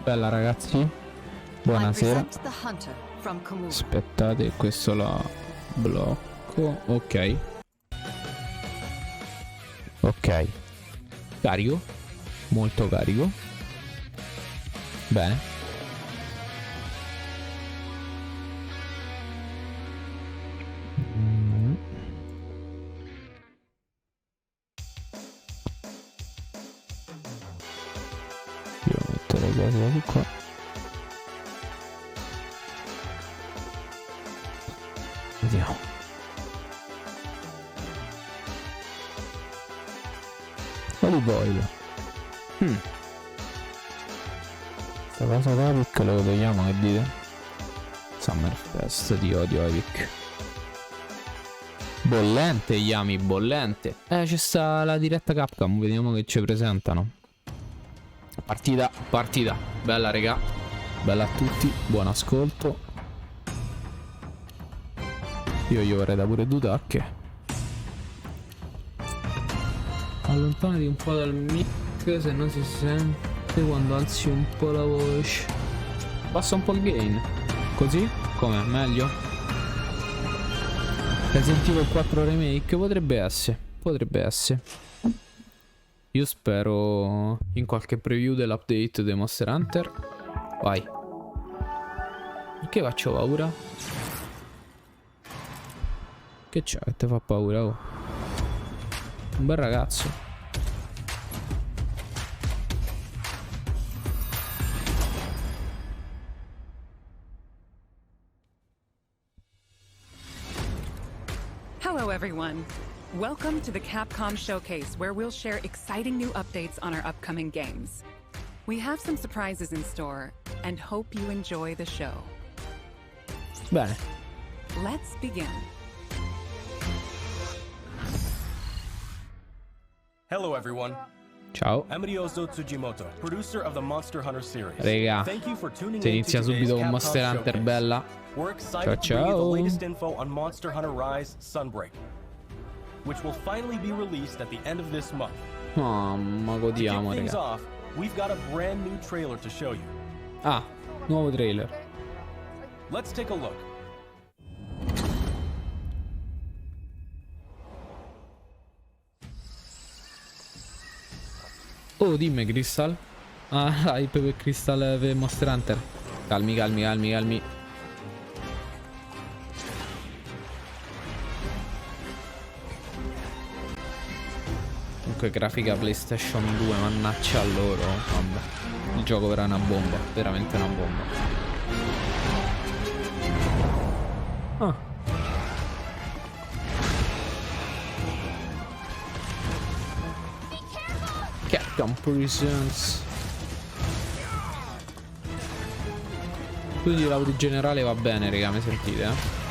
Bella ragazzi, buonasera. Aspettate, questo la blocco. Ok. Ok. Carico. Molto carico. Bene. Io metto le cose di qua. Vediamo. Olive oil. Questa cosa da Epic lo togliamo, che dite? Summerfest, ti odio Epic. Bollente Yami, bollente. C'è sta la diretta Capcom, vediamo che ci presentano. Partita, partita. Bella regà. Bella a tutti, buon ascolto. Io vorrei da pure due tacche. Allontanati un po' dal mic, se no si sente quando alzi un po' la voce. Basta un po' il gain. Così? Come? Meglio? Resident Evil 4 Remake? Potrebbe essere. Potrebbe essere. Io spero in qualche preview dell'update dei Monster Hunter. Vai. Perché faccio paura? Che c'è che ti fa paura? Oh. Un bel ragazzo. Hello everyone. Welcome to the Capcom Showcase, where we'll share exciting new updates on our upcoming games. We have some surprises in store and hope you enjoy the show. Bene. Let's begin. Hello everyone. Ciao. Amadioso Tsujimoto, producer of the Monster Hunter series. Raga, Thank you for tuning se in inizia to subito today's con Monster Capcom Hunter, Showcase. bella. We're excited to bring you the latest info on Monster Hunter Rise Sunbreak, which will finally be released at the end of this month. Ma To godiamo, kick things raga. off, we've got a brand new trailer to show you. Ah, nuovo trailer. Let's take a look. Oh, dimmi Crystal. Ah, hype per Crystal per Monster Hunter. Calmi, calmi, calmi, calmi. Comunque grafica PlayStation 2, mannaccia a loro. Vabbè. Il gioco verrà una bomba, veramente una bomba. Ah. Capcom Presents. Quindi l'audio generale va bene, raga, mi sentite, eh?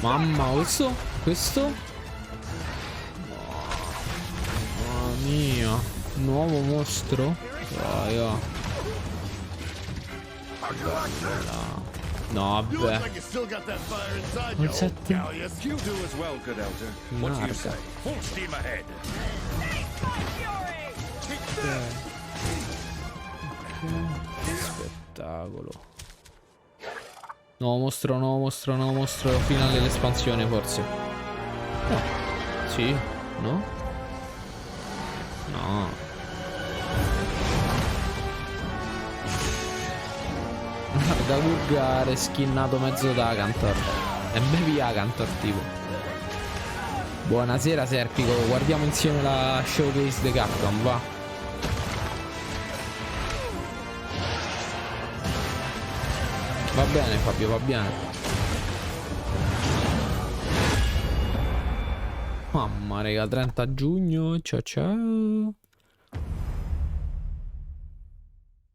Mamma, questo? Mamma mia, nuovo mostro? Vai, va. No, vabbè. Un 7. Marca. Spettacolo. Nuovo mostro, nuovo mostro, nuovo mostro. Finale dell'espansione, forse. No. Sì? No? No. Guarda Gurgare skinnato mezzo da Akantor. E bevi Akantor tipo. Buonasera Serpico. Guardiamo insieme la showcase di Capcom, va. Va bene Fabio, va bene. Mamma raga, 30 giugno. Ciao ciao.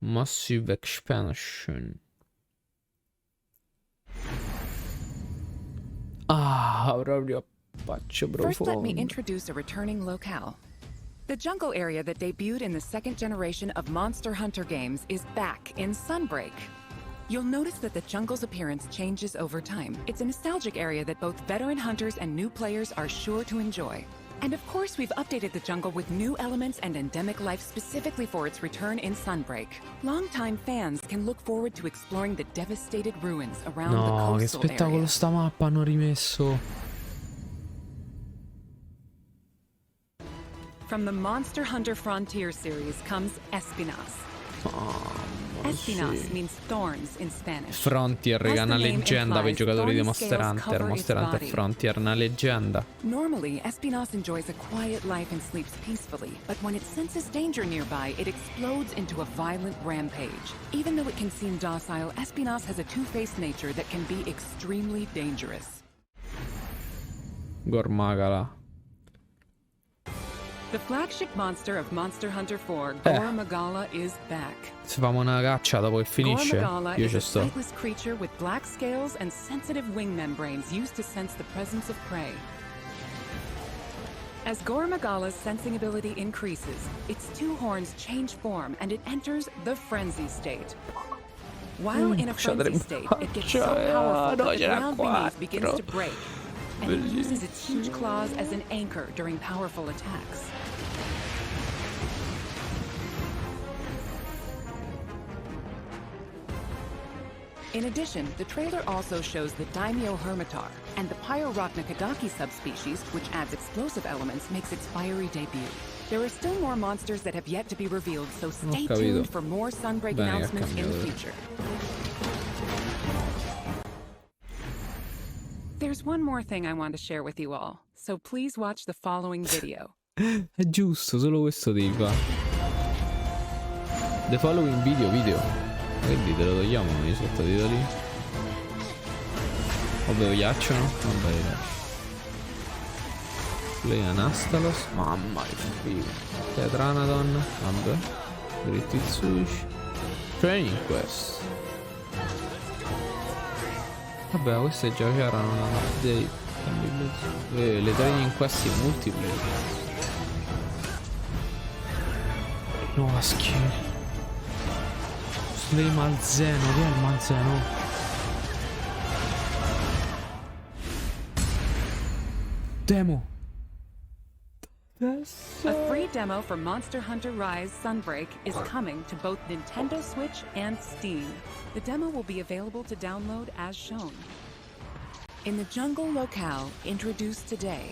Massive expansion. Ah, proprio spaccio First, let me profondo. introduce a returning locale. The jungle area that debuted in the second generation of Monster Hunter games is back in Sunbreak. You'll notice that the jungle's appearance changes over time. It's a nostalgic area that both veteran hunters and new players are sure to enjoy. And of course, we've updated the jungle with new elements and endemic life specifically for its return in Sunbreak. Longtime fans can look forward to exploring the devastated ruins around the No, che coastal spettacolo area. sta mappa hanno rimesso. From the Monster Hunter Frontier series comes Espinas. Espinas means thorns in Spanish. Frontier, As raga, una the name leggenda per i implies, giocatori di thorny Monster scales Hunter. cover Monster its Hunter body. Frontier, una leggenda. Normally, Espinas enjoys a quiet life and sleeps peacefully, but when it senses danger nearby, it explodes into a violent rampage. Even though it can seem docile, Espinas has a two-faced nature that can be extremely dangerous. Gormagala. The flagship monster of Monster Hunter 4, Gormagala, is back. Se famo una caccia dopo che finisce, Gormagala io is ci a sto. sightless creature with black scales and sensitive wing membranes used to sense the presence of prey. As Gormagala's sensing ability increases, its two horns change form and it enters the frenzy state. While in a frenzy state, it gets so powerful that the ground beneath begins to break, and it uses its huge claws as an anchor during powerful attacks. In addition, the trailer also shows the Daimyo Hermitar, and the Pyrorochnakadaki subspecies, which adds explosive elements, makes its fiery debut. There are still more monsters that have yet to be revealed, so stay tuned for more Sunbreak Bene, announcements in the future. There's one more thing I want to share with you all, so please watch the following video. È giusto, solo questo devi fare. The following video. Che dite, lo togliamo i sottotitoli? Ovvero piacciono? Vabbè, dai. Play Anastalos. Mamma che figo. Tetranadon. Vabbè. Dritti Sushi. Training Quest. Vabbè, queste già c'erano nell'update. Le Training Quest in multiplayer. Nuova skin. Slay Malzeno, che è il Malzeno? Demo. A free demo for Monster Hunter Rise Sunbreak is coming to both Nintendo Switch and Steam. The demo will be available to download as shown. In the jungle locale introduced today,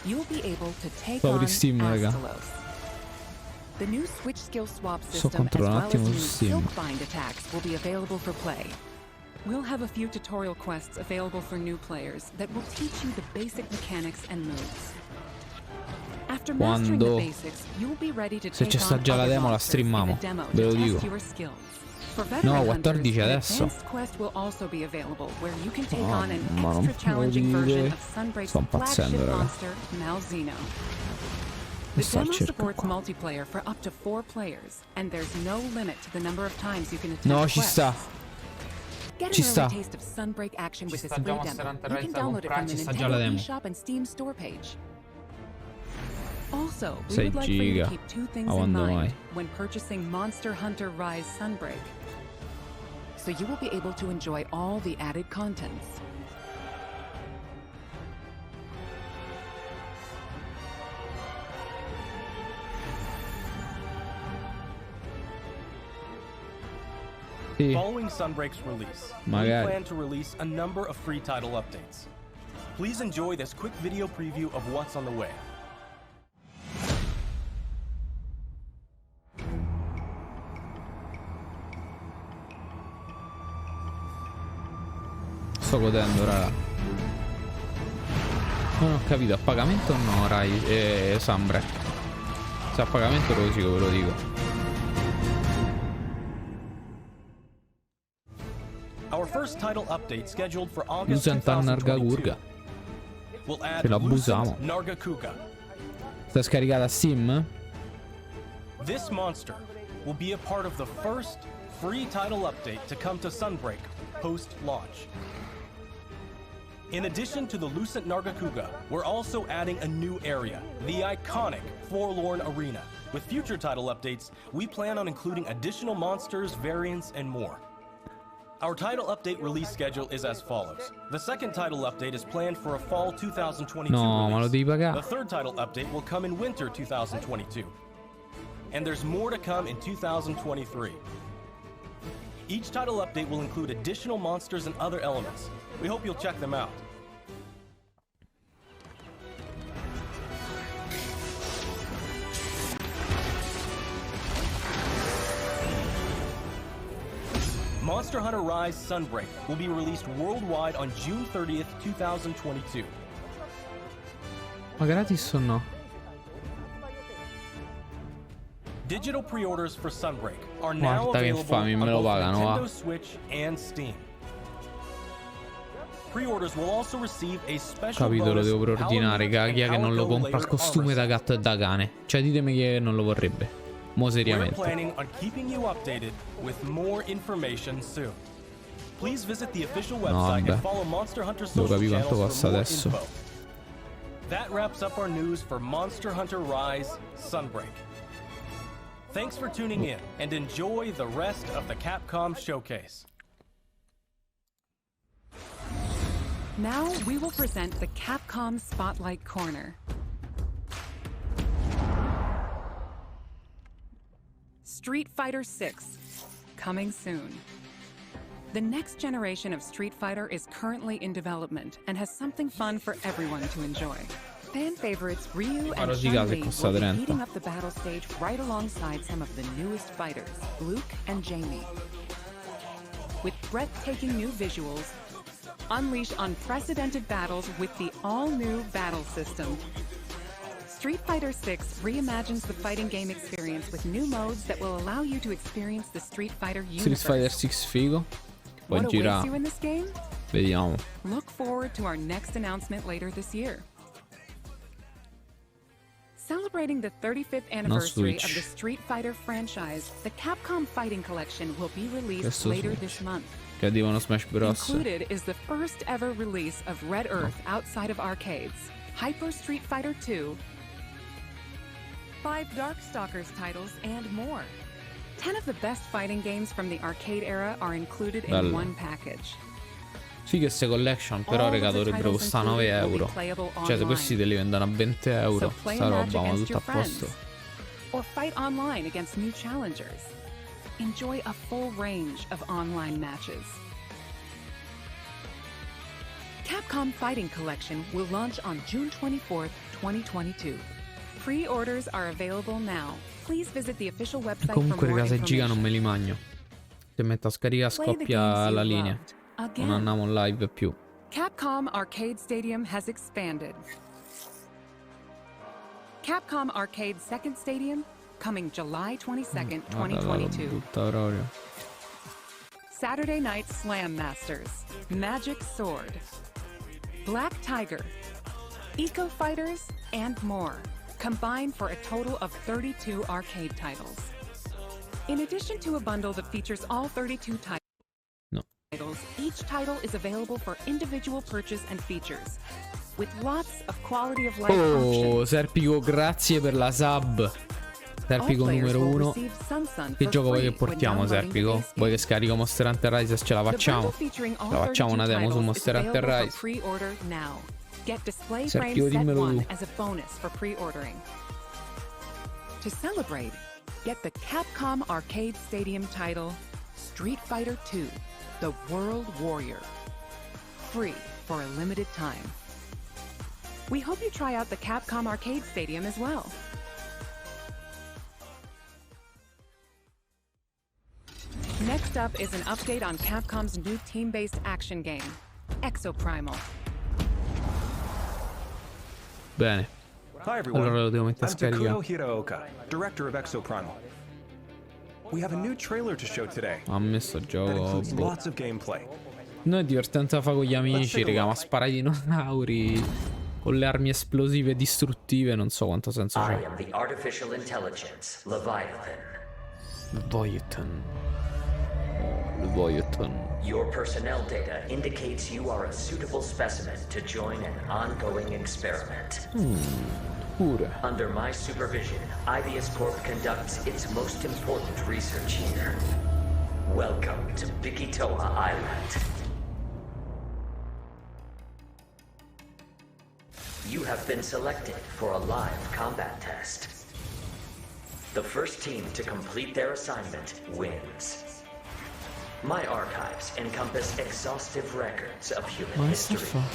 you'll be able to take on Astalos. The new Switch skill swap system as well as new Silkbind attacks will be available for play. We'll have a few tutorial quests available for new players that will teach you the basic mechanics and moves. After mastering the basics, you'll be ready to Se take c'è sta on già la other demo la monsters in streamiamo, the demo ve lo to dico. test your skills. For No, veteran 14 hunters, an adesso. advanced quest will also be available where you can take Oh, on an ma non extra challenging può version dire. of Sunbreak's Sto impazzendo, flagship raga. monster, Malzeno. The Sta demo cerca supports qua. multiplayer for up to 4 players, and there's no limit to the number of times you can attempt No, ci quests. sta. Get Ci an sta. early taste of Sunbreak action with this sta già free Monster demo. Hunter You Rise can da download it from the comprare, ci sta già la Nintendo demo. eShop and Steam store page. Also, we 6 would like for you giga. to keep two things Ma in quando mind mai? when purchasing Monster Hunter Rise Sunbreak, so you will be able to enjoy all the added contents. Sì, Following Sunbreak's release, Magari. we plan to release a number of free title updates. Please enjoy this quick video preview of what's on the way. sto godendo, raga. Non ho capito, a pagamento o no, Sunbreak? Se a pagamento rosico, ve lo dico. Our first title update scheduled for August Lucent 2022 Nargacuga. will add Ce l'abusiamo. Lucent Nargacuga. Sta scaricata a Steam? This monster will be a part of the first free title update to come to Sunbreak post-launch. In addition to the Lucent Nargacuga, we're also adding a new area, the iconic Forlorn Arena. With future title updates, we plan on including additional monsters, variants, and more. Our title update release schedule is as follows. The second title update is planned for a fall 2022 No, ma lo devi release. pagare. The third title update will come in winter 2022. And there's more to come in 2023. Each title update will include additional monsters and other elements. We hope you'll check them out. Monster Hunter Rise Sunbreak will be released worldwide on June 30th, 2022. Ma gratis o no? Digital pre-orders for Sunbreak are now Guarda che available infami, on me lo both pagano, Nintendo va. Switch and Steam. Pre-orders will also receive a special Capito, lo bonus devo preordinare. Power Move Chi è and che non lo Calico compra il Layer costume da Armor gatto e da cane? Cioè, ditemi chi è che non lo vorrebbe. Mo' We're seriamente. planning on keeping you updated with more information soon. Please visit the official website vabbè. and follow Monster Hunter Devo social capire quanto channels costa for more adesso. info. That wraps up our news for Monster Hunter Rise Sunbreak. Thanks for tuning in and enjoy the rest of the Capcom showcase. Now we will present the Capcom Spotlight Corner. Street Fighter 6, coming soon. The next generation of Street Fighter is currently in development and has something fun for everyone to enjoy. Fan favorites Ryu and Chun-Li will be heating up the battle stage right alongside some of the newest fighters, Luke and Jamie. With breathtaking new visuals, unleash unprecedented battles with the all-new battle system. Street Fighter 6 reimagines the fighting game experience with new modes that will allow you to experience the Street Fighter universe. Street Fighter 6 figo. Poi What awaits gira. you in this game? Vediamo. Look forward to our next announcement later this year. Celebrating the 35th anniversary of the Street Fighter franchise, the Capcom Fighting Collection will be released later this month. Che arrivano Smash Bros. Included is the first ever release of Red Earth outside of arcades, Hyper Street Fighter 2, 5 Darkstalkers titles, and more. 10 of the best fighting games from the arcade era are included in one package. Sì, che queste collection però raga dovrebbero costare 9 euro. Cioè se questi te li vendono a 20 euro, sta roba ma tutto a posto. Or fight online against new challengers. Enjoy a full range of online matches. Capcom Fighting Collection will launch on June 24th, 2022. Pre-orders are available now. Please visit the official website for Comunque more raga, se giga information. non me li magno. Se metto a scaricare scoppia la linea. Non andiamo in live più. Capcom Arcade Stadium has expanded. Capcom Arcade Second Stadium, coming July 22nd, 2022. Saturday Night Slam Masters, Magic Sword, Black Tiger, Eco Fighters, and more, combined for a total of 32 arcade titles. In addition to a bundle that features all 32 titles, each title is available for individual purchase and features, with lots of quality of life Oh, options. Serpico, grazie per la sub. Serpico numero 1. Che gioco vuoi che portiamo, Serpico? Vuoi che scarico Monster Hunter Rise? Ce la facciamo. Ce la facciamo una demo su Monster Hunter Rise. Serpico, dimmelo tu. As a bonus for pre-ordering. To celebrate, get the Capcom Arcade Stadium title Street Fighter 2, The World Warrior, free for a limited time. We hope you try out the Capcom Arcade Stadium as well. Next up is an update on Capcom's new team-based action game, Exoprimal. Bene. Hi everyone, Allora lo devo mettere a I'm Takuno scaricare. Hiraoka, director of Exoprimal. We have a new trailer to show today Ha messo that gioco. includes Boh. lots of gameplay. Noi è divertente da fare con gli amici, raga, ma sparare i dinosauri con le armi esplosive distruttive non so quanto senso I c'è. am the artificial intelligence, Leviathan. Leviathan. Leviathan. Your personnel data indicates you are a suitable specimen to join an ongoing experiment. Pure. Under my supervision, Ibius Corp conducts its most important research here. Welcome to Bikitoa Island. You have been selected for a live combat test. The first team to complete their assignment wins. My archives encompass exhaustive records of human Ma che sta history. fa?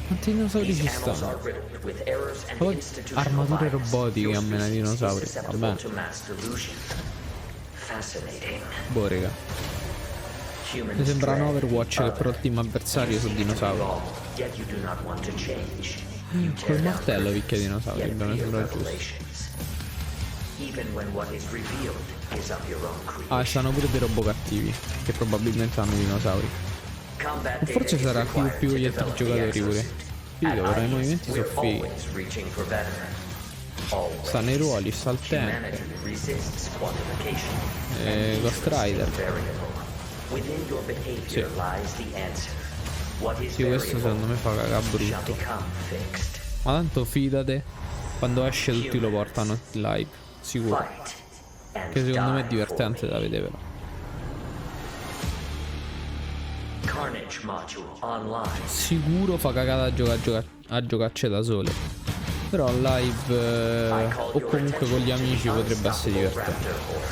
Quanti dinosauri ci These animals stanno? are riddled with errors and Poi institutional armature bias. robotiche Your a meno di species is dinosauri. susceptible Vabbè. to mass delusion. Fascinating. Boh, raga. Mi sembra un Overwatch che però il team avversario sono dinosauri. Yet you do not want to change. Col martello picchia dinosauri, mi sembra giusto. Even when what is revealed is of your own creation. Ah, stanno pure dei robot cattivi, che probabilmente hanno dinosauri. Combat O forse data sarà is più required gli to altri develop the giocatori pure. exosuit. Figo, At ora i Ibius, movimenti sono we're fighi. always reaching for better. Always. Stanno i ruoli, sta il tank. Humanity resists quantification. Ghost Rider. Within your behavior Sì. lies the answer. What is Sì, questo variable secondo me fa cagà shall brutto. become fixed. Ma tanto fidate, quando esce tutti lo portano in live, sicuro. Fight and Che secondo me è die divertente for da me. vedere però. Carnage module online. Sicuro fa cagata a giocarci da sole. Però live o comunque con gli amici potrebbe essere divertente.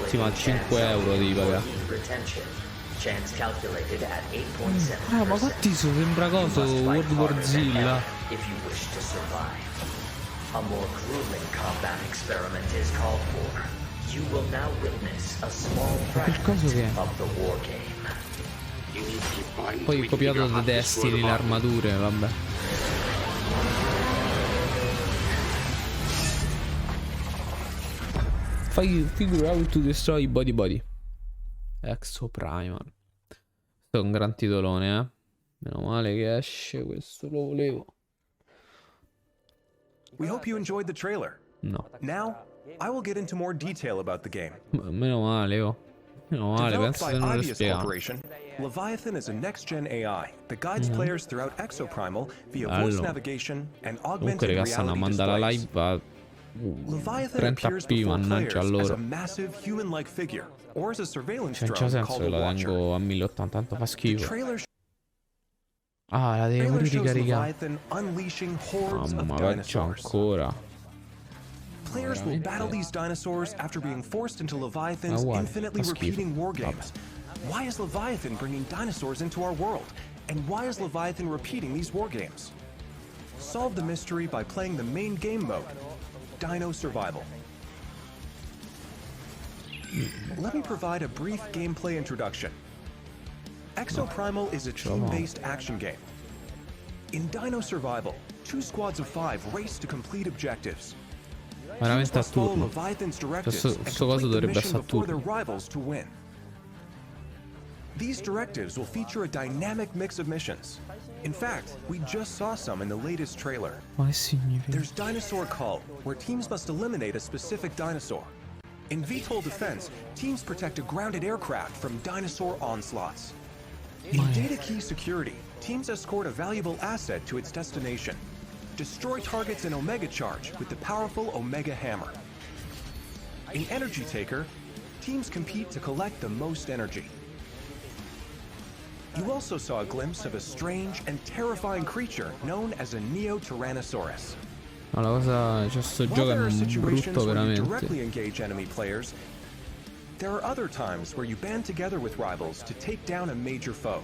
Sì, ma 5 euro devi pagare. Chance calculated at 8.7%. Ah, ma quanti sono? Sembra coso World War Zilla. If you wish to survive. A more grueling combat experiment is called for. You will now witness a small quel coso che è? fragment of the war game. Poi ho copiato da Destiny le armature, vabbè. Figure out to destroy body. Exoprimal. Questo è un gran titolone, eh. Meno male che esce, questo lo volevo. We hope you enjoyed the trailer. No. Now, I will get into more detail about the game. Meno male, oh. Meno male, Developed penso by se non lo Ibius spiegavo. Corporation, Leviathan is a next-gen AI that guides players throughout Exoprimal via voice Bello. navigation and Comunque, augmented raga, stanno a reality mandare la displays. live a Leviathan 30p, appears before mannaggia players as loro. a massive human-like figure, or as a surveillance Cioè, non c'è drone senso called che a la Watcher. tengo a 1080, tanto fa The schifo. trailer Ah, la devo pure shows ricaricare. Leviathan unleashing hordes Mamma, of peggio dinosaurs. ancora. Players will battle these dinosaurs after being forced into Leviathan's uguale, infinitely fa schifo. repeating war games. Why is Leviathan bringing dinosaurs into our world? And why is Leviathan repeating these war games? Solve the mystery by playing the main game mode, Dino Survival. Let me provide a brief gameplay introduction. Exoprimal is a team-based action game. In Dino Survival, 2 squads of 5 race to complete objectives. Veramente a Must follow turno. Leviathan's directives Questo and coso complete the dovrebbe mission essere a before their turno. rivals to win. These directives will feature a dynamic mix of missions. In fact, we just saw some in the latest trailer. Ma che significa? There's Dinosaur Cull, where teams must eliminate a specific dinosaur. In VTOL defense, teams protect a grounded aircraft from dinosaur onslaughts. In data key security, teams escort a valuable asset to its destination. Destroy targets in Omega Charge with the powerful Omega Hammer. In Energy Taker, teams compete to collect the most energy. You also saw a glimpse of a strange and terrifying creature known as a Neo-Tyrannosaurus. Ma la cosa, cioè sto While gioco there è are situations brutto where you veramente. directly engage enemy players, there are other times where you band together with rivals to take down a major foe.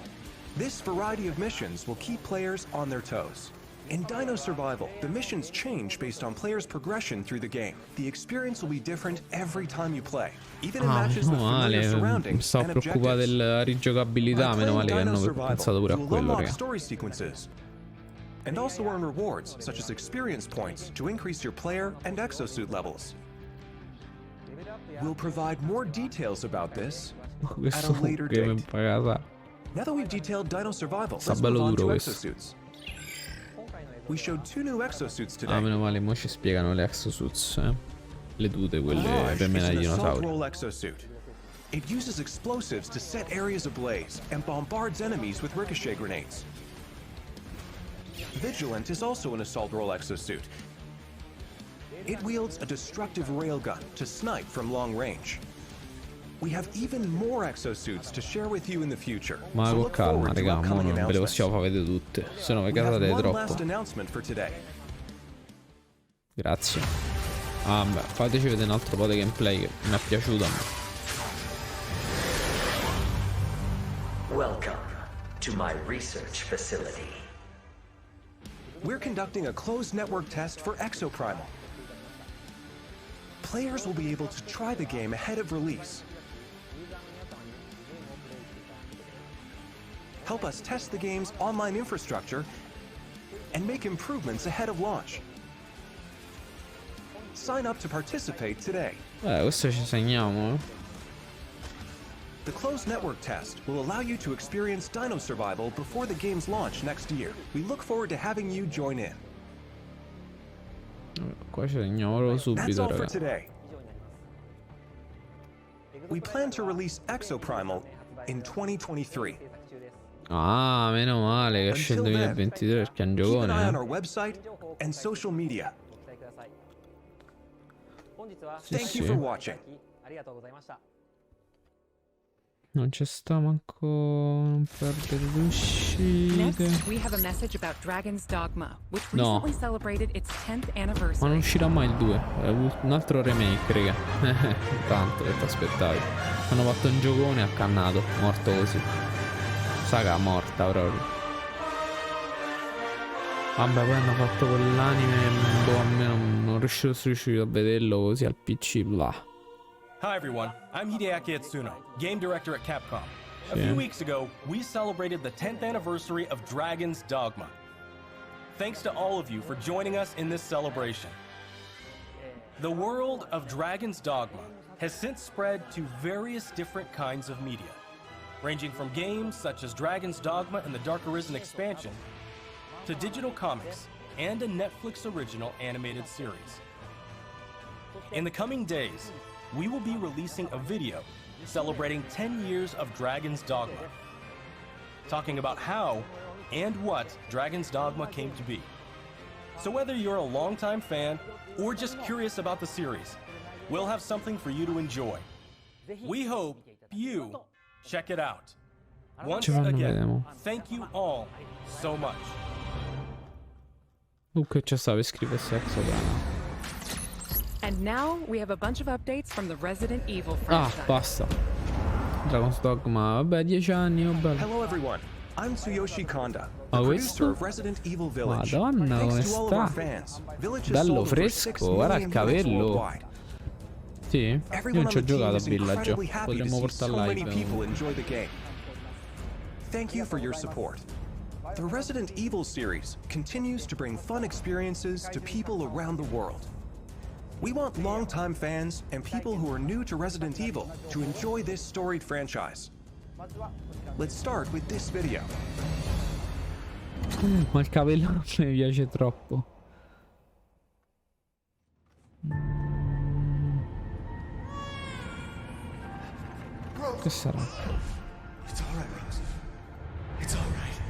This variety of missions will keep players on their toes. In Dino Survival, the missions change based on players' progression through the game. The experience will be different every time you play, even in Ah, matches with meno familiar male, mi surroundings stavo and preoccupando objectives. della rigiocabilità, By meno male playing che Dino hanno Survival, pensato pure a you will quello, unlock raga. story sequences and also earn rewards such as experience points to increase your player and exosuit levels. We'll provide more details about this at Questo a later che mi date. pagata. Now that we've detailed Dino Survival, Sta let's bello move on duro to questo. exosuits. We showed 2 new exosuits Ah, today. meno male, mo ci spiegano le exosuits, eh. Le tute, quelle Mirage per is menare an i assault dinosauri. role exosuit. It uses explosives to set areas ablaze and bombards enemies with ricochet grenades. Vigilant is also an assault role exosuit. It wields a destructive railgun to snipe from long range. We have even more exosuits to share with you in the future. Ma so con look calma, forward to raga, mo upcoming non ve le announcements. possiamo far vedere tutte, se no vi We have casate one troppo. last announcement for today. Grazie. Ah, beh, fateci vedere un altro po' di gameplay che mi è piaciuto a me. Welcome to my research facility. We're conducting a closed network test for Exoprimal. Players will be able to try the game ahead of release. Help us test the game's online infrastructure and make improvements ahead of launch. Sign up to participate today. Questo ci segniamo, The closed network test will allow you to experience dino survival before the game's launch next year. We look forward to having you join in. Qua ci segniamo proprio That's subito, all for raga. today. We plan to release Exoprimal in 2023. Ah, meno male che esce il Until then, 2023 perché è un Keep an giocone, eye on our website and social media. Thank you sì. for watching. Non c'è sta manco. Non perdere l'uscite. Next, we have a message about Dragon's Dogma, which No. recently celebrated its 10th Ma non anniversary. uscirà mai il 2. È un altro remake, raga. Tanto che ti aspettavi. Hanno fatto un giocone accannato, morto così. Saga morta proprio. Vabbè, poi hanno fatto quell'anime. Boh, a me non riuscito a vederlo così al PC. Blah. Hi everyone, I'm Hideaki Itsuno, game director at Capcom. A Yeah. few weeks ago, we celebrated the 10th anniversary of Dragon's Dogma. Thanks to all of you for joining us in this celebration. The world of Dragon's Dogma has since spread to various different kinds of media, ranging from games such as Dragon's Dogma and the Dark Arisen expansion, to digital comics and a Netflix original animated series. In the coming days, we will be releasing a video celebrating 10 years of Dragon's Dogma, talking about how and what Dragon's Dogma came to be. So whether you're a longtime fan or just curious about the series, we'll have something for you to enjoy. We hope you check it out. Once Ci fanno again, vedere. thank you all so much. Che c'è sta per scrivere sesso, brano. And now we have a bunch of updates from the Resident Evil Ah, franchise. basta. Dragon's Dogma, vabbè, 10 anni, oh bello. Hello everyone, I'm Tsuyoshi Konda, the Ah, producer questo? of Resident Evil Village. Madonna, come Thanks to all of our sta? fans, Village has Bello sold over 6 fresco, guarda il million units capello. worldwide. Sì? Io Everyone non ci ho on the team giocato a is Villaggio. incredibly happy to Potremmo see portare so many live. people enjoy the game. Thank you for your support. The Resident Evil series continues to bring fun experiences to people around the world. We want longtime fans and people who are new to Resident Evil to enjoy this storied franchise. Let's start with this video. Ma il capello non mi piace troppo. Che sarà? It's all right, Rose. It's all right.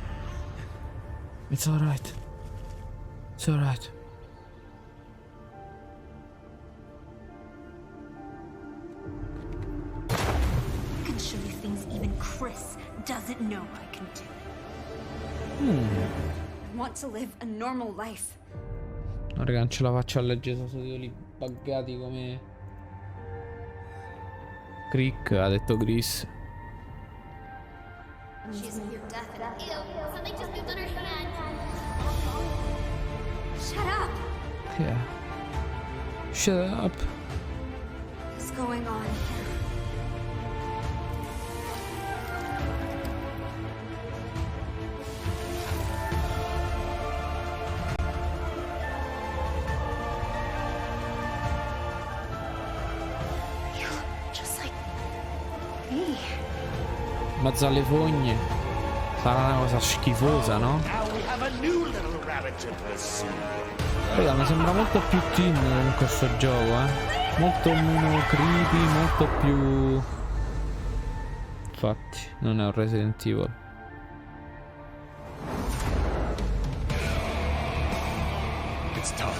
It's alright. It's alright. I can show you things even Chris doesn't know I can do. I want to live a normal life. No, raga, non ce la faccio a leggere sono titoli buggati come Crick, ha detto Chris. She's near death and ew, something just moved on her hand. Shut up! Yeah. Shut up. What's going on here? You look just like me. In mezzo alle fogne. Sarà una cosa schifosa, no? Now we have a new little rabbit to pursue. Raga, mi sembra molto più teen in questo gioco, eh. Molto meno creepy, molto più infatti, non è un Resident Evil. It's time.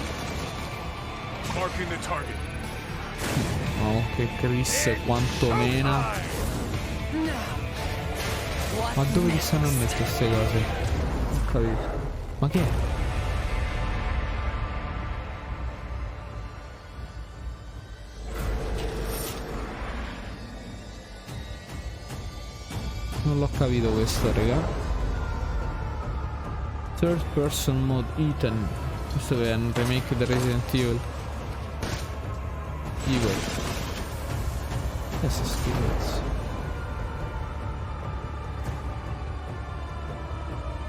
Marking the target. Oh, che Chris quanto mena. Ma dove ti stanno a mettere queste cose? Non capisco. Ma che è? Non l'ho capito questo, raga. Third person mode Ethan. Questo è un remake del Resident Evil. Questo è schifo.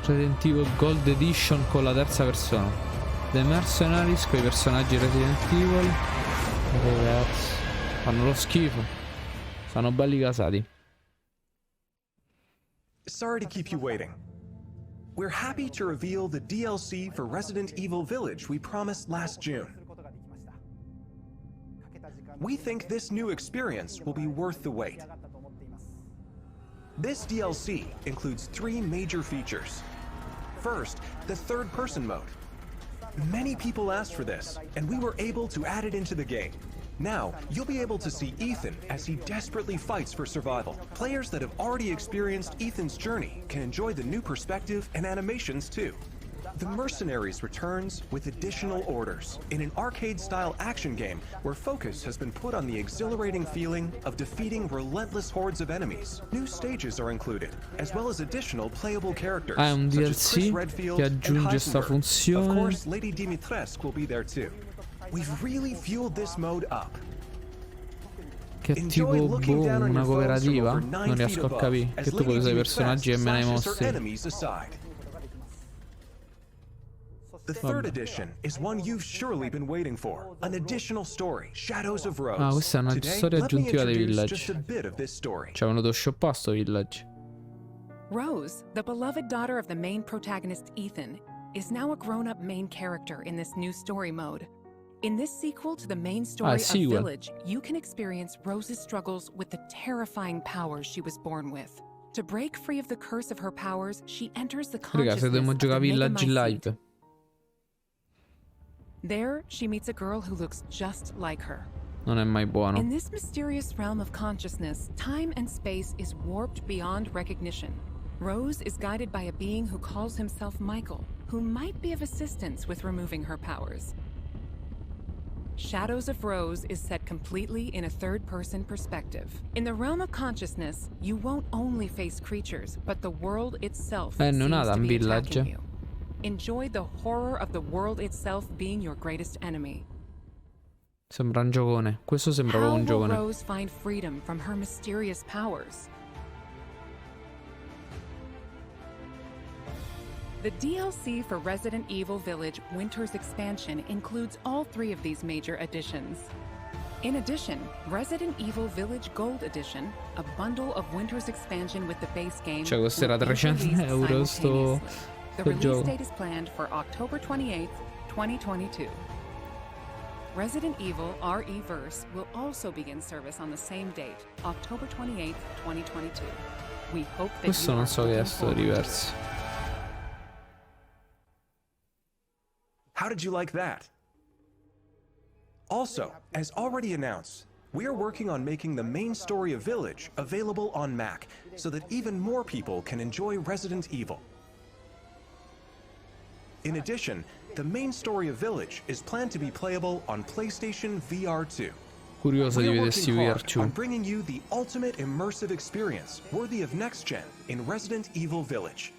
Resident Evil Gold Edition con la terza persona. The Mercenaries con i personaggi Resident Evil. Ragazzi, fanno lo schifo. Sono belli casati. Sorry to keep you waiting. We're happy to reveal the DLC for Resident Evil Village we promised last June. We think this new experience will be worth the wait. This DLC includes 3 major features. First, the third-person mode. Many people asked for this, and we were able to add it into the game. Now, you'll be able to see Ethan as he desperately fights for survival. Players that have already experienced Ethan's journey can enjoy the new perspective and animations too. The Mercenaries returns with additional orders in an arcade-style action game where focus has been put on the exhilarating feeling of defeating relentless hordes of enemies. New stages are included, as well as additional playable characters, È un such as Chris DLC Redfield che and aggiunge sta Heisenberg. Of funzione. course, Lady Dimitrescu will be there too. We've really fueled this mode up. Che è tipo una cooperativa? Non riesco a capire. Che tu puoi usare i personaggi e me ne mostri. The third edition is one you've surely been waiting for. An additional story, Shadows of Rose. Ah, questa è una Today, storia let me aggiuntiva dei introduce village. just a bit of this story. Ci avevano shoppato sto village. Rose, the beloved daughter of the main protagonist Ethan, is now a grown-up main character in this new story mode. In this sequel to the main story of sequel. Village, you can experience Rose's struggles with the terrifying powers she was born with. To break free of the curse of her powers, she enters the Raga, se consciousness dobbiamo of the giocare village Megamycete. live. There, she meets a girl who looks just like her. Non è mai buono. In this mysterious realm of consciousness, time and space is warped beyond recognition. Rose is guided by a being who calls himself Michael, who might be of assistance with removing her powers. Shadows of Rose is set completely in a third-person perspective. In the realm of consciousness, you won't only face creatures, but the world itself seems non ha to un be village. attacking you. Enjoy the horror of the world itself being your greatest enemy. Sembra un giocone. Questo sembra How proprio un will giocone. Rose find freedom from her mysterious powers? The DLC for Resident Evil Village Winter's Expansion includes all 3 of these major additions. In addition, Resident Evil Village Gold Edition, a bundle of Winter's Expansion with the base game, Cioè, costerà will be 300 released euro simultaneously. The release gioco. date is planned for October 28th, 2022. Resident Evil RE-Verse will also begin service on the same date, October 28th, 2022. We hope that Questo you non are so che è looking sto forward to it. diverso. How did you like that? Also, as already announced, we are working on making the main story of Village available on Mac so that even more people can enjoy Resident Evil. In addition, the main story of Village is planned to be playable on PlayStation VR 2. Curioso di We're vedersi working hard VR2. on bringing you the ultimate immersive experience worthy of next gen in Resident Evil Village.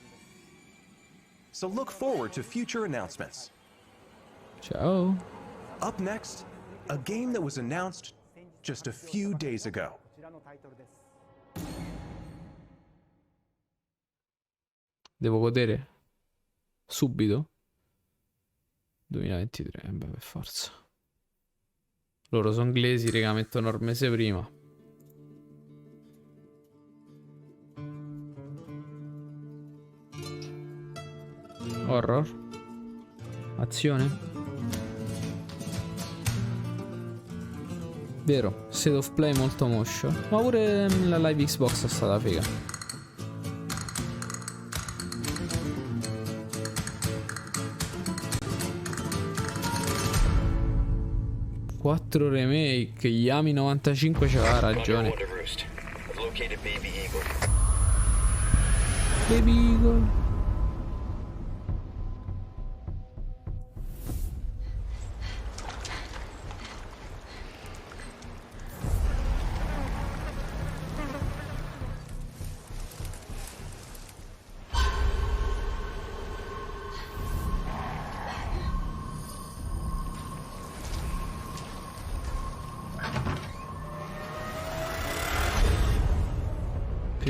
So look forward to future announcements. Ciao. Up next, a game that was announced just a few days ago. Devo godere? Subito? 2023, beh, per forza. Loro sono inglesi, raga, mettono il mese prima. Horror? Azione? Vero, State of Play molto moscio. Ma pure la live Xbox è stata figa. Quattro remake, Yami 95 c'aveva ragione. Baby Eagle.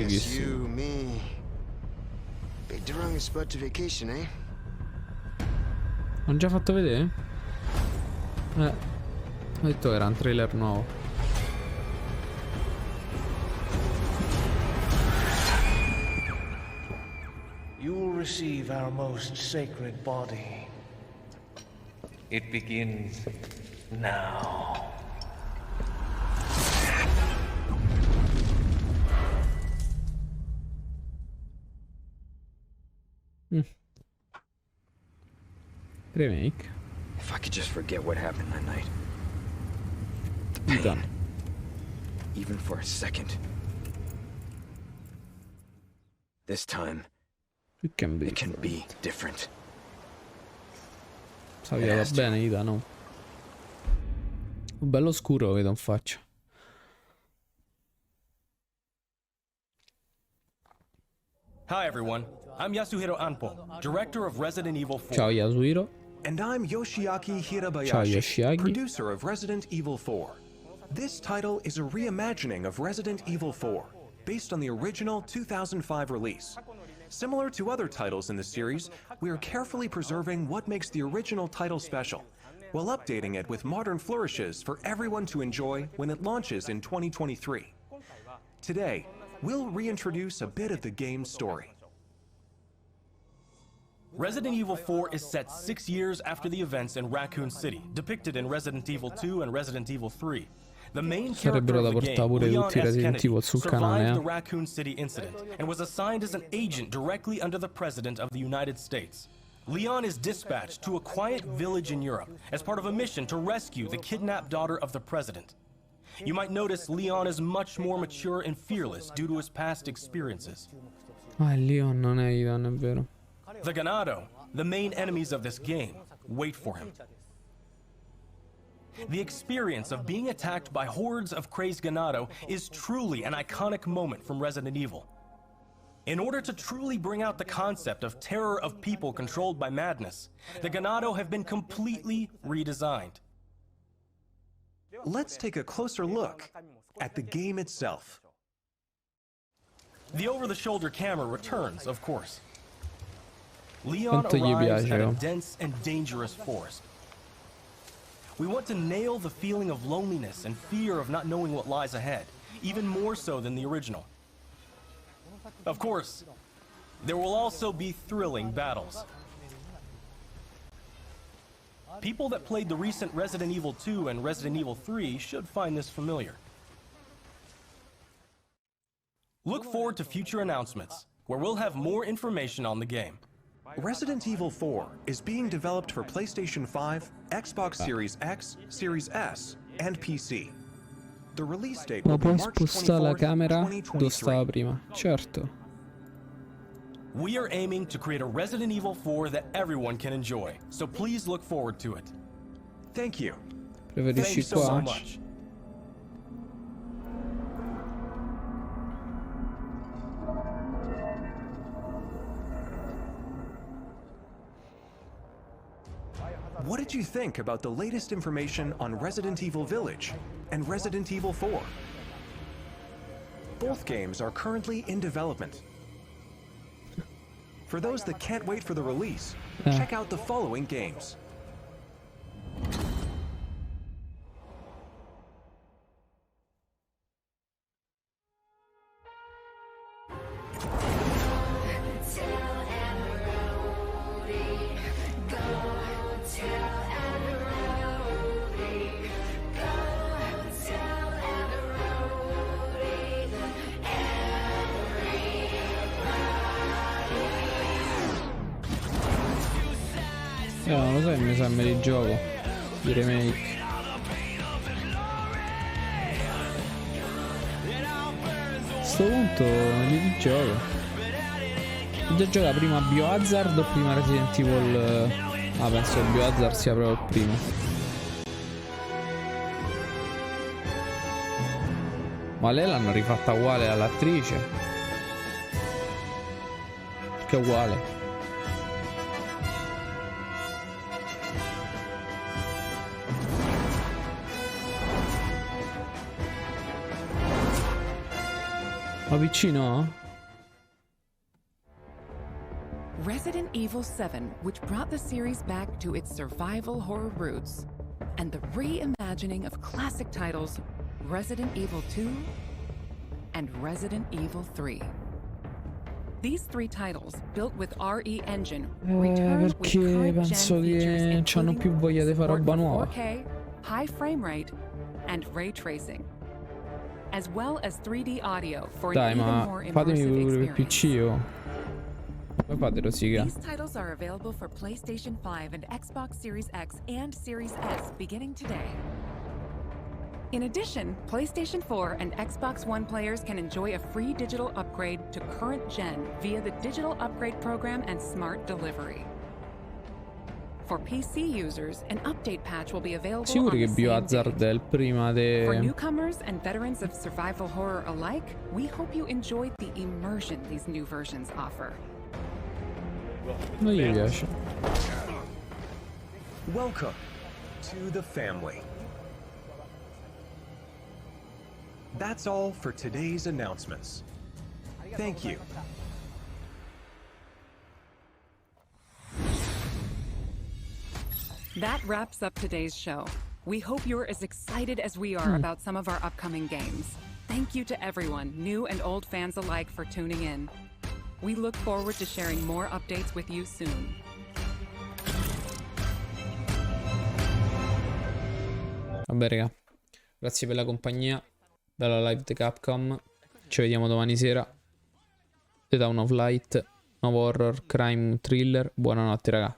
Guess you, me. Big Durang is about to vacation, eh? L'ho già fatto vedere? Ho detto era un trailer nuovo. You will receive our most sacred body. It begins now. Remake. If I could just forget what happened that night. The You pain. done. Even for a second. This time, It can be. it can be different. Sapeva va bene, Ida, no? Un bello scuro vedo in faccia. Hi everyone, I'm Yasuhiro Anpo, director of Resident Evil 4. Ciao Yasuhiro. And I'm Yoshiaki Ciao Hirabayashi, Yoshiaki. producer of Resident Evil 4. This title is a reimagining of Resident Evil 4, based on the original 2005 release. Similar to other titles in the series, we are carefully preserving what makes the original title special, while updating it with modern flourishes for everyone to enjoy when it launches in 2023. Today, we'll reintroduce a bit of the game's story. Resident Evil 4 is set 6 years after the events in Raccoon City, depicted in Resident Evil 2 and Resident Evil 3. The main character Sarebbero da of the portare game, pure Leon tutti i S. Resident Kennedy, Evil sul canale, survived eh. the Raccoon City incident and was assigned as an agent directly under the President of the United States. Leon is dispatched to a quiet village in Europe as part of a mission to rescue the kidnapped daughter of the President. You might notice Leon is much more mature and fearless due to his past experiences. Ah, Leon non è Idan, è vero. The Ganado, the main enemies of this game, wait for him. The experience of being attacked by hordes of crazed Ganado is truly an iconic moment from Resident Evil. In order to truly bring out the concept of terror of people controlled by madness, the Ganado have been completely redesigned. Let's take a closer look at the game itself. The over-the-shoulder camera returns, of course. Leon Quanto gli arrives piace, at a oh. dense and dangerous forest. We want to nail the feeling of loneliness and fear of not knowing what lies ahead, even more so than the original. Of course, there will also be thrilling battles. People that played the recent Resident Evil 2 and Resident Evil 3 should find this familiar. Look forward to future announcements, where we'll have more information on the game. Resident Evil 4 is being developed for PlayStation 5, Xbox Series X, Series S, and PC. The release date Ma will be puoi March spostare la 24th, camera dove stava 2023. prima? Certo. We are aiming to create a Resident Evil 4 that everyone can enjoy, so please look forward to it. Thank you. Thank you Preferisci so qua? much. What did you think about the latest information on Resident Evil Village and Resident Evil 4? Both games are currently in development. For those that can't wait for the release, check out the following games. Non lo so, mi sa me li gioco. Di remake. A sto punto li gioco. Ho già giocato prima Biohazard o prima Resident Evil? Ah, penso Biohazard sia proprio il primo. Ma lei l'hanno rifatta uguale all'attrice? Che è uguale. Ma PC no? Resident Evil 7, which brought the series back to its survival horror roots, and the reimagining of classic titles Resident Evil 2 and Resident Evil 3. These three titles, built with RE Engine, return with perché current penso gen features che hanno più voglia di fare support roba for nuova. 4K, high frame rate, and ray tracing, as well as 3D audio for Dai, an even ma more fatemi immersive pure per experience. PC o... Come fate rosica? These titles are available for PlayStation 5 and Xbox Series X and Series S beginning today. In addition, PlayStation 4 and Xbox One players can enjoy a free digital upgrade to current gen via the Digital Upgrade Program and Smart Delivery. For PC users, an update patch will be available Sicuro on che the same Biohazard date. è il prima For de... newcomers and veterans of survival horror alike, we hope you enjoyed the immersion these new versions offer. Non gli piace. Welcome to the family. That's all for today's announcements. Thank you. That wraps up today's show. We hope you're as excited as we are about some of our upcoming games. Thank you to everyone, new and old fans alike, for tuning in. We look forward to sharing more updates with you soon. Vabbè raga, grazie per la compagnia. Bella live di Capcom. Ci vediamo domani sera. The Dawn of Light, nuovo horror, crime, thriller. Buonanotte raga.